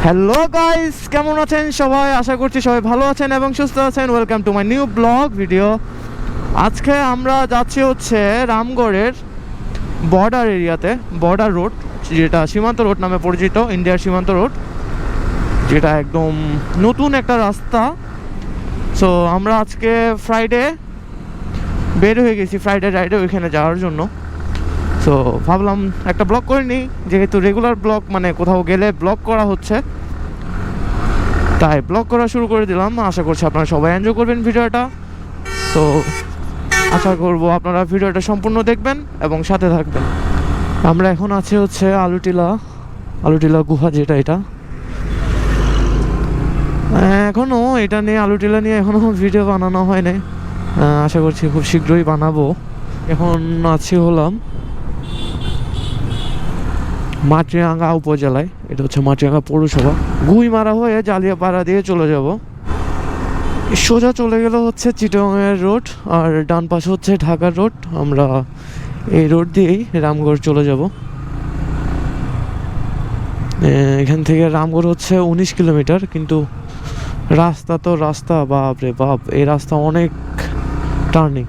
Hello guys, কেমন আছেন সবাই? আশা করছি সবাই ভালো আছেন এবং সুস্থ আছেন। Welcome to my new blog video. আজকে আমরা যাচ্ছি হচ্ছে রামগড়ের বর্ডার এরিয়াতে, বর্ডার রোড, যেটা সীমান্ত রোড নামে পরিচিত, ইন্ডিয়ার সীমান্ত রোড, যেটা একদম নতুন একটা রাস্তা। সো আমরা আজকে ফ্রাইডে বের হয়ে গেছি, ফ্রাইডে রাইডে ওইখানে যাওয়ার জন্য। সো ভাবলাম একটা ব্লগ করে নিই, যেহেতু রেগুলার ব্লগ মানে কোথাও গেলে ব্লগ করা হচ্ছে, তাই ব্লগ করা শুরু করে দিলাম। আশা করছি আপনারা সবাই এনজয় করবেন ভিডিওটা। তো আশা করব আপনারা ভিডিওটা সম্পূর্ণ দেখবেন এবং সাথে থাকবেন। আমরা এখন আছি হচ্ছে আলুটিলা গুহা, যেটা এটা এখনও এটা নিয়ে আলুটিলা নিয়ে এখনও ভিডিও বানানো হয় নাই। আশা করছি খুব শীঘ্রই বানাবো। এখন আছি হলাম মাটিরাঙ্গা উপজেলায়, এটা হচ্ছে মাটিরাঙ্গা পৌরসভা। গুইমারা হয়ে জালিয়াপাড়া দিয়ে চলে যাব, সোজা চলে গেল হচ্ছে চিটাগাংয়ের রোড, আর ডান পাশে হচ্ছে ঢাকার রোড। আমরা এই রোড দিয়েই রামগড় চলে যাব। এখান থেকে রামগড় হচ্ছে 19 কিলোমিটার, কিন্তু রাস্তা তো রাস্তা, বাপ রে বাপ, এই রাস্তা অনেক টার্নিং।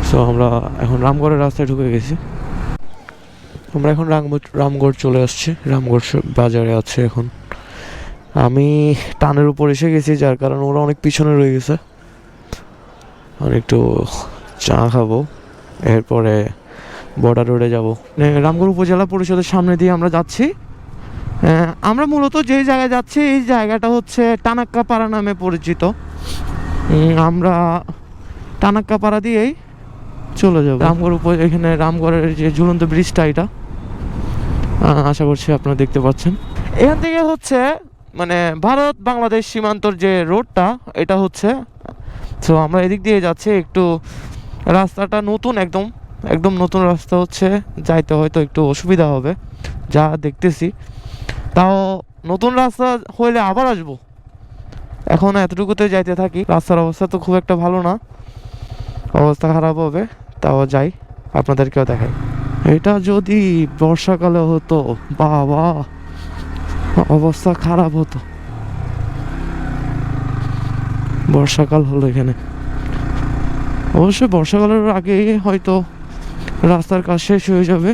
সো আমরা এখন রামগড়ের রাস্তায় ঢুকে গেছি। আমরা এখন রামগড় চলে আসছি, রামগড় বাজারে আছে এখন। আমি টানের উপর এসে গেছি, যার কারণে ওরা অনেক পিছনে রয়ে গেছে। আর একটু চা খাবো, এরপরে বর্ডার রোডে যাব। রামগড় উপজেলা পরিষদের সামনে দিয়ে আমরা যাচ্ছি। আমরা মূলত যে জায়গায় যাচ্ছি, এই জায়গাটা হচ্ছে টানাক্কাপাড়া নামে পরিচিত। আমরা টানাক্কাপাড়া দিয়েই চলে যাব রামগড় এখানে রামগড়ের যে ঝুলন্ত ব্রিজটা, এটা আশা করছি আপনারা দেখতে পাচ্ছেন। এখান থেকে হচ্ছে মানে ভারত বাংলাদেশ সীমান্তর যে রোডটা, এটা হচ্ছে। তো আমরা এদিক দিয়ে যাচ্ছি। একটু রাস্তাটা নতুন, একদম নতুন রাস্তা হচ্ছে, যাইতে হয়তো একটু অসুবিধা হবে যা দেখতেছি। তাও নতুন রাস্তা হইলে আবার আসবো, এখন এতটুকুতে যাইতে থাকি। রাস্তার অবস্থা তো খুব একটা ভালো না, অবস্থা খারাপ হবে, তাও যাই, আপনাদেরকেও দেখাই। এটা যদি বর্ষাকালে হতো, বাবা অবস্থা খারাপ হতো। বর্ষাকাল হলো এখানে, অবশ্যই বর্ষাকালের আগে হয়তো রাস্তার কাজ শেষ হয়ে যাবে।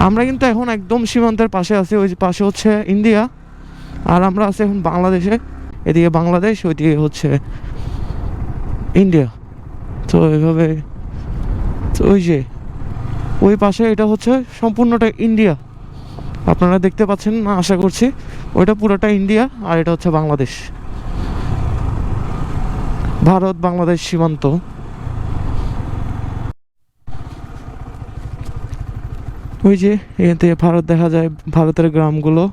আমরা কিন্তু এখন একদম সীমান্তের পাশে আছি, ওই পাশে হচ্ছে ইন্ডিয়া, আর আমরা আছি এখন বাংলাদেশে। এদিকে বাংলাদেশ, ওইদিকে হচ্ছে ইন্ডিয়া। তো এইভাবে ওই যে ওই পাশে এটা হচ্ছে সম্পূর্ণটা ইন্ডিয়া, আপনারা দেখতে পাচ্ছেন না আশা করছি। ওইটা পুরোটা ইন্ডিয়া, আর এটা হচ্ছে বাংলাদেশ, ভারত বাংলাদেশ সীমান্ত। ওই যে এখান থেকে ভারত দেখা যায়, ভারতের গ্রামগুলো।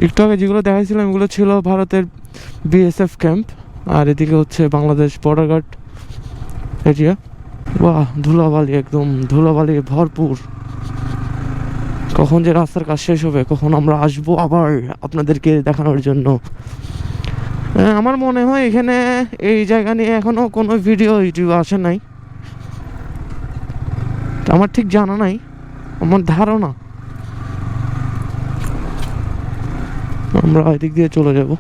একটু আগে যেগুলো দেখাইছিলাম এগুলো ছিল ভারতের বিএসএফ ক্যাম্প, আর এদিকে হচ্ছে বাংলাদেশ বর্ডার গার্ড এরিয়া। বাহ, ধুলাবালি, একদম ধুলাবালি ভরপুর। কখন যে রাস্তার কাজ শেষ হবে, কখন আমরা আসবো আবার আপনাদেরকে দেখানোর জন্য। আমার মনে হয় এখানে এই জায়গা নিয়ে এখনো কোনো ইউটিউব আসে নাই, আমার ঠিক জানা নাই, আমার ধারণা। আমরা এদিক দিয়ে চলে যাব।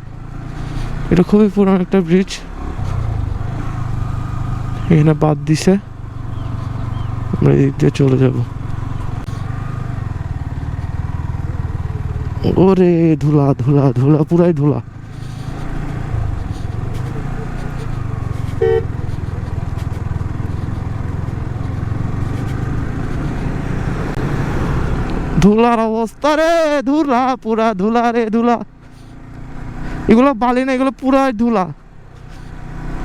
এটা খুবই পুরানো একটা ব্রিজ, এখানে বাদ দিছে। আমরা এদিক দিয়ে চলে যাব। ওরে ধুলা ধুলা ধুলা, পুরাই ধুলা। ধুলার অবস্থা রে, ধুলা, পুরা ধুলা রে, ধুলা। এগুলো বালি না, এগুলো পুরাই ধুলা,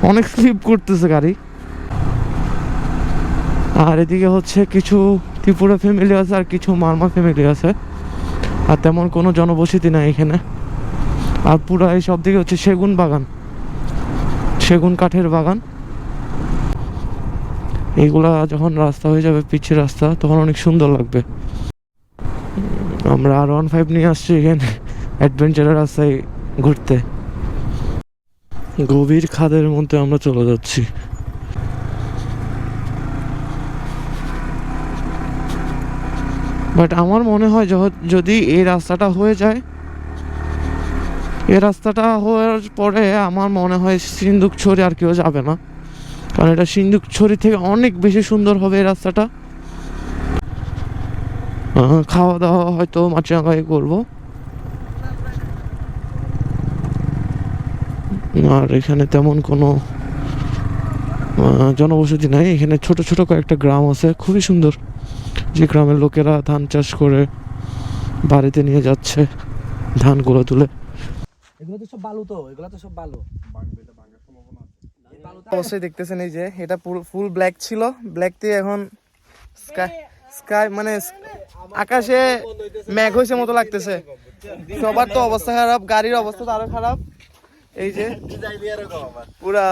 অনেক স্লিপ করতেছে গাড়ি। আর এদিকে হচ্ছে কিছু ত্রিপুরা ফ্যামিলি আছে, আর কিছু মারমা ফ্যামিলি আছে, আর তেমন কোনো জনবসতি নাই এখানে। আর পুরা এই সব দিকে হচ্ছে সেগুন বাগান, সেগুন কাঠের বাগান। এইগুলা যখন রাস্তা হয়ে যাবে, পিচের রাস্তা, তখন অনেক সুন্দর লাগবে। আমরা R15 নিয়ে আসছি এখানে অ্যাডভেঞ্চারের রাস্তায় ঘুরতে। গভীর খাদের মধ্যে আমরা চলে যাচ্ছি। বাট আমার মনে হয় যদি এই রাস্তাটা হয়ে যায়, এই রাস্তাটা হওয়ার পরে আমার মনে হয় সিন্দুকছড়ি আর কেউ যাবে না, কারণ এটা সিন্দুকছড়ি থেকে অনেক বেশি সুন্দর হবে এই রাস্তাটা। খাওয়া দাওয়া হয়তো মাটিরাঙ্গায় করবো। আর এখানে তেমন কোনো জনবসতি নাই, এখানে ছোট ছোট কয়েকটা গ্রাম আছে খুবই সুন্দর, যে গ্রামের লোকেরা ধান চাষ করে বাড়িতে নিয়ে যাচ্ছে ধানগুলো তুলে। এগুলো তো সব বালু, তো এগুলো তো সব বালু। অবশ্যই দেখতেছেন এই যে এটা পুরো ফুল ব্ল্যাক ছিল, ব্ল্যাক দিয়ে এখন স্কাই মানে আকাশে মেঘ হয়েছে মতো লাগতেছে। সবার তো অবস্থা খারাপ, গাড়ির অবস্থা তো আরো খারাপ। এই যে পুরা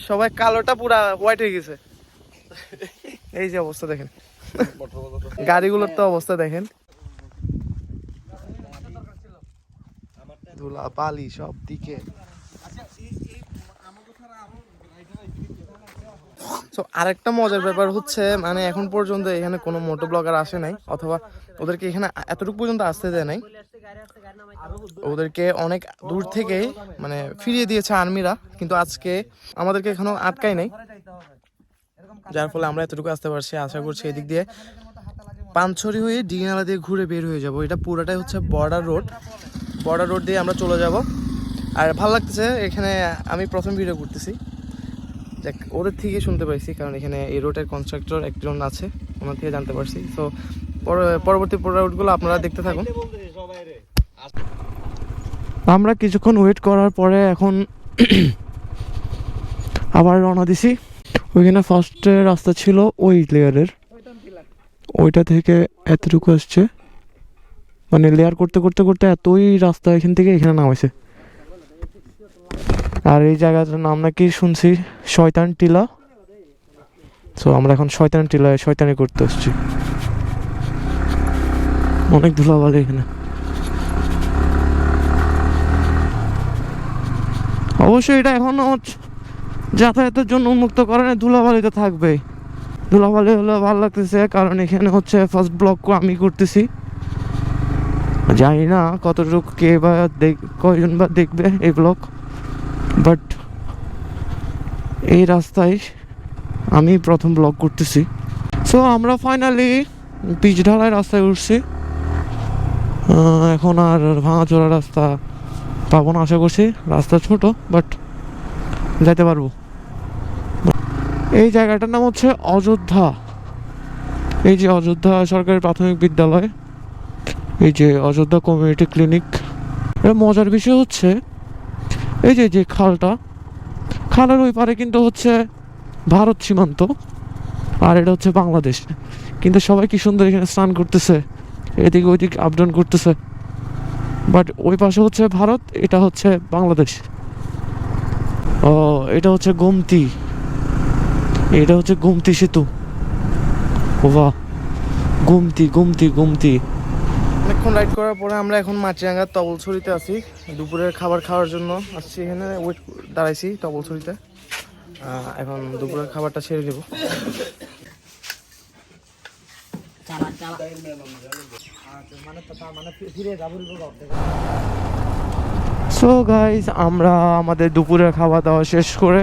সবাই কালোটা পুরা হোয়াইট হয়ে গেছে। এই যে অবস্থা দেখেন, গাড়িগুলোর তো অবস্থা দেখেন, ধুলা বালি সব দিকে। তো আরেকটা মজার ব্যাপার হচ্ছে, মানে এখন পর্যন্ত এখানে কোনো মোটো ব্লগার আসে নাই, অথবা ওদেরকে এখানে এতটুকু পর্যন্ত আসতে দেয় নাই। ওদেরকে অনেক দূর থেকে মানে ফিরিয়ে দিয়েছে আর্মিরা, কিন্তু আজকে আমাদেরকে এখনো আটকাই নাই, যার ফলে আমরা এতটুকু আসতে পারছি। আশা করছি এদিক দিয়ে পানছড়ি হয়ে ডিনালা দিয়ে ঘুরে বের হয়ে যাব। এটা পুরোটাই হচ্ছে বর্ডার রোড দিয়ে আমরা চলে যাব। আর ভালো লাগতেছে এখানে, আমি প্রথম ভিডিও করতেছি, দেখ ওদের থেকে শুনতে পাইছি, কারণ এখানে এই রোডের কনস্ট্রাক্টর একজন আছে, ওনার থেকে জানতে পারছি। তো পরবর্তী রোডগুলো আপনারা দেখতে থাকুন। আমরা কিছুক্ষণ ওয়েট করার পরে এখন আবার রওনা দিছি। ওইখানে ফার্স্টে রাস্তা ছিল ওই লেয়ারের, ওইটা থেকে এতটুকু আসছে, মানে লেয়ার করতে করতে করতে এতই রাস্তা এখান থেকে এখানে নামাইছে। আর এই জায়গাটার নাম নাকি শুনছি শয়তান টিলা। তো আমরা এখন শয়তান টিলায় শয়তানি করতে আসছি। অনেক ধুলাবালি এখানে, অবশ্যই এটা এখনো যাতায়াতের জন্য উন্মুক্ত করে না, ধুলাবালি তো থাকবেই। ধুলাবালি হলে ভালো লাগতেছে, কারণ এখানে হচ্ছে ফার্স্ট ব্লগ আমি করতেছি। জানি না কতটুকু কে বা কয়জন বা দেখবে এই ব্লগ, বাট এই রাস্তায় আমি প্রথম ব্লগ করতেছি। সো আমরা ফাইনালি পিচ ঢালাই রাস্তায় উঠছি। এখন আর ভাঙাচোরা রাস্তা পাবো না আশা করছি, রাস্তা ছোট বাট যাইতে পারবো। এই জায়গাটার নাম হচ্ছে অযোধ্যা। এই যে অযোধ্যা সরকারি প্রাথমিক বিদ্যালয়, এই যে অযোধ্যা কমিউনিটি ক্লিনিক। এর মজার বিষয় হচ্ছে এই যে খালের ওই পারে কিন্তু হচ্ছে ভারত সীমান্ত, আর এটা হচ্ছে বাংলাদেশ, কিন্তু সবাই কি সুন্দর এখানে স্নান করতেছে, এদিকে ওইদিকে আপ ডাউন করতেছে। বাট ওই পাশে হচ্ছে ভারত, এটা হচ্ছে বাংলাদেশ। ও এটা হচ্ছে গোমতী, এটা হচ্ছে গোমতী সেতু। ও বাহ, গোমতী। অনেকক্ষণ রাইড করার পরে আমরা এখন মাটিরাঙ্গার তবলছড়িতে আছি। দুপুরের খাবার খাওয়ার জন্য আসছি, এখানে ওয়েট দাঁড়াইছি তবলছড়িতে। এখন দুপুরের খাবারটা সেরে নেব। সো গাইজ, আমরা আমাদের দুপুরের খাওয়া দাওয়া শেষ করে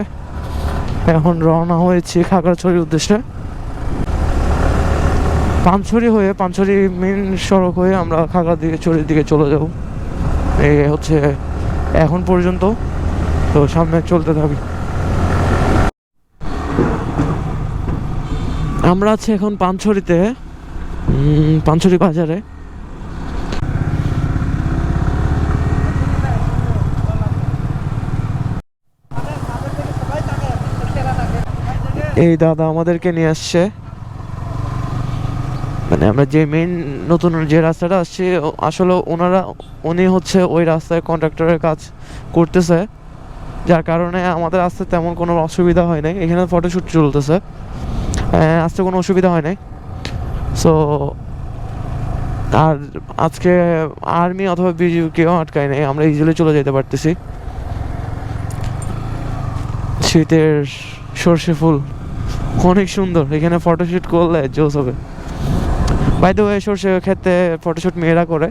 এখন রওনা হয়েছি খাগড়াছড়ির উদ্দেশ্যে। পানছড়ি মেন সড়ক হয়ে আমরা খাগড়াছড়ির দিকে চলে যাব। এই হচ্ছে এখন পর্যন্ত, তো সামনে চলতে থাকি। আমরা আছি এখন পানছড়িতে, পানছড়ি বাজারে। এই দাদা আমাদেরকে নিয়ে আসছে, মানে আমরা যে মেইন নতুন যে রাস্তাটা আসছে, আসলে উনি হচ্ছে ওই রাস্তায় কন্ট্রাক্টরের কাজ করতেছে, যার কারণে আমাদের আসতে তেমন কোনো অসুবিধা হয় নাই। এখানে ফটোশ্যুট চলতেছে, আসতে কোনো অসুবিধা হয় নাই। সো আর আজকে আর্মি অথবা বিজিবি কেউ আটকায় নেই, আমরা ইজিলি চলে যেতে পারতেছি। শীতের সর্ষে ফুল অনেক সুন্দর, এখানে ফটোশ্যুট করলে জোস হবে। বাই দ্য ওয়ে সর্ষে ক্ষেতে ফটোশ্যুট মেয়েরা করে।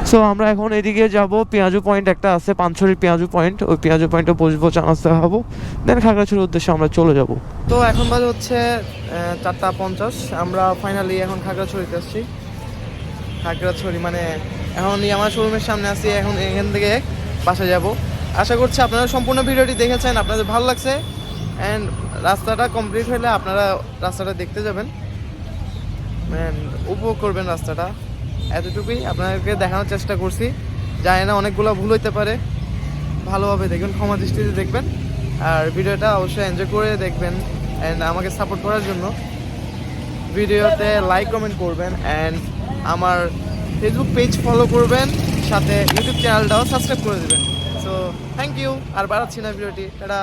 সো আমরা এখন এদিকে যাব, পেঁয়াজু পয়েন্ট একটা আছে, পানছড়ির পেঁয়াজু পয়েন্ট, ওই পেঁয়াজু পয়েন্টে বসবো, চা নাস্তা খাবো, দেন খাগড়াছড়ির উদ্দেশ্যে আমরা চলে যাব। তো এখন বাজে হচ্ছে 4:50, আমরা ফাইনালি এখন খাগড়াছড়িতে আসছি। খাগড়াছড়ি মানে এখন আমার শোরুমের সামনে আছি, এখন এখান থেকে বাসা যাব। আশা করছি আপনারা সম্পূর্ণ ভিডিওটি দেখেছেন, আপনাদের ভালো লাগছে। অ্যান্ড রাস্তাটা কমপ্লিট হলে আপনারা রাস্তাটা দেখতে যাবেন অ্যান্ড উপভোগ করবেন রাস্তাটা। এতটুকুই আপনাদেরকে দেখানোর চেষ্টা করছি। জানি না অনেকগুলো ভুল হইতে পারে, ভালোভাবে দেখবেন, ক্ষমা দৃষ্টিতে দেখবেন। আর ভিডিওটা অবশ্যই এনজয় করে দেখবেন অ্যান্ড আমাকে সাপোর্ট করার জন্য ভিডিওতে লাইক কমেন্ট করবেন অ্যান্ড আমার ফেসবুক পেজ ফলো করবেন, সাথে ইউটিউব চ্যানেলটাও সাবস্ক্রাইব করে দেবেন। সো থ্যাংক ইউ, আর বাড়াচ্ছি না ভিডিওটি, টাটা।